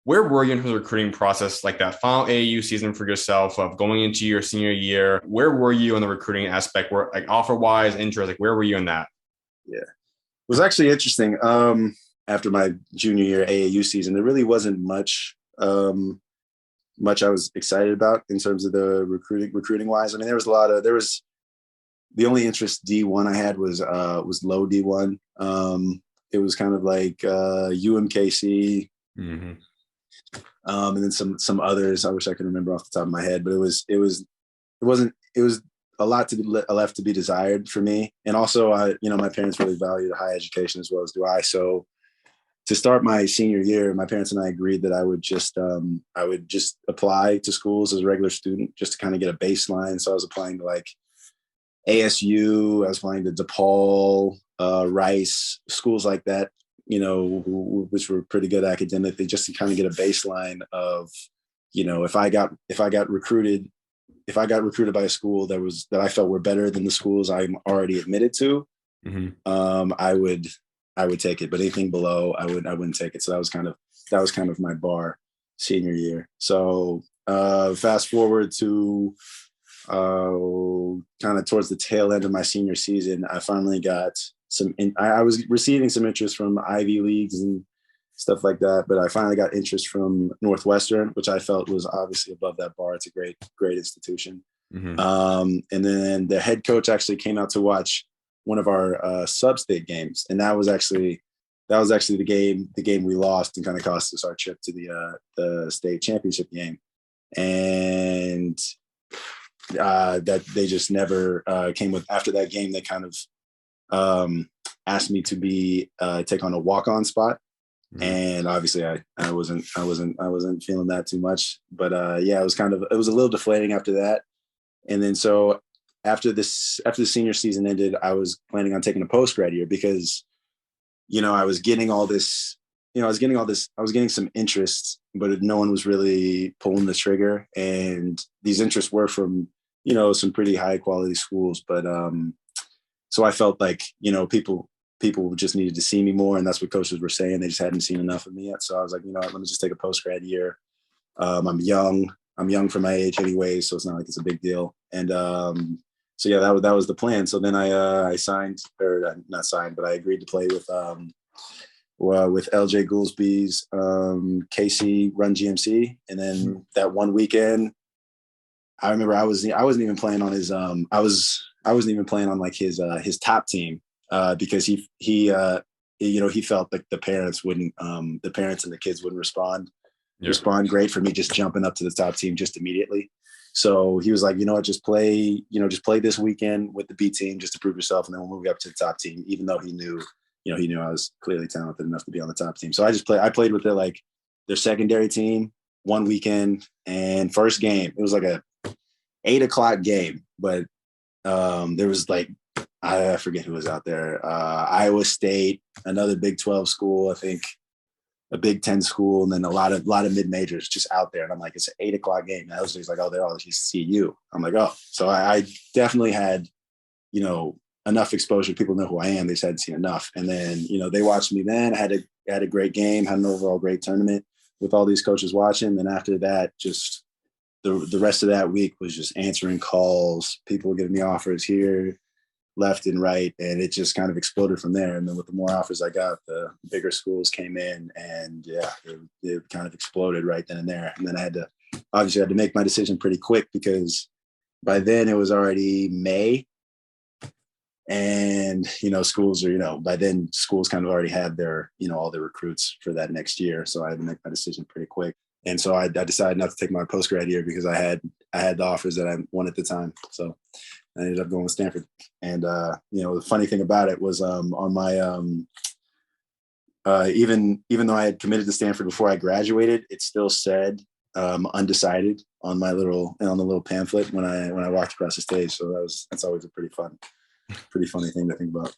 where were you in terms of recruiting process, like that final AAU season for yourself of going into your senior year? Where were you in the recruiting aspect? Where like offer wise, interest, like where were you in that? Yeah, it was actually interesting. After my junior year AAU season, there really wasn't much I was excited about in terms of the recruiting wise. I mean, there was the only interest D1 I had was low D1. It was kind of like UMKC, Mm-hmm. and then some others. I wish I could remember off the top of my head, but it was a lot to be left to be desired for me. And also, my parents really valued high education as well as do I. So to start my senior year, my parents and I agreed that I would just apply to schools as a regular student just to kind of get a baseline. So I was applying to like ASU, I was applying to DePaul, Rice, schools like that, which were pretty good academically, just to kind of get a baseline of, if I got recruited by a school that I felt were better than the schools I'm already admitted to, Mm-hmm. I would take it. But anything below, I wouldn't take it. So that was kind of my bar senior year. So fast forward to kind of towards the tail end of my senior season, I finally got I was receiving some interest from Ivy Leagues and stuff like that, but I finally got interest from Northwestern, which I felt was obviously above that bar. It's a great institution. Mm-hmm. And then the head coach actually came out to watch one of our sub-state games, and that was actually the game we lost and kind of cost us our trip to the state championship game. And that they just never came with. After that game, they kind of asked me to take on a walk-on spot. Mm-hmm. And obviously I wasn't feeling that too much, but it was a little deflating after that. And then so after the senior season ended, I was planning on taking a post-grad year because, I was getting all this, I was getting some interest, but no one was really pulling the trigger. And these interests were from, some pretty high quality schools. But so I felt like, people just needed to see me more. And that's what coaches were saying. They just hadn't seen enough of me yet. So I was like, let me just take a post-grad year. I'm young for my age anyway, so it's not like it's a big deal. And so yeah, that was the plan. So then I signed, or not signed, but I agreed to play with LJ Goolsby's KC Run GMC. And then that one weekend, I remember I wasn't even playing on his I wasn't even playing on like his top team because he felt like the parents and the kids wouldn't respond great for me just jumping up to the top team just immediately. So he was like, just play this weekend with the B team just to prove yourself, and then we'll move you up to the top team, even though he knew I was clearly talented enough to be on the top team. So I played with their secondary team one weekend, and first game, it was like a 8:00 game, but there was like, I forget who was out there. Iowa State, another Big 12 school, I think a Big 10 school, and then a lot of mid majors just out there. And I'm like, it's an 8:00 game. And I was just like, oh, they're all just CU. I'm like, oh, so I definitely had, enough exposure. People know who I am. They just hadn't seen enough. And then, they watched me then. I had a great game, had an overall great tournament with all these coaches watching. And after that, just the rest of that week was just answering calls. People were giving me offers here, left and right, and it just kind of exploded from there. And then with the more offers I got, the bigger schools came in, and it kind of exploded right then and there. And then I had to make my decision pretty quick because by then it was already May, and schools are by then schools kind of already had their all their recruits for that next year. So I had to make my decision pretty quick. And so I decided not to take my post-grad year because I had the offers that I wanted at the time. So I ended up going with Stanford. And, the funny thing about it was on my, even though I had committed to Stanford before I graduated, it still said undecided on the little pamphlet when I walked across the stage. So that's always a pretty funny thing to think about.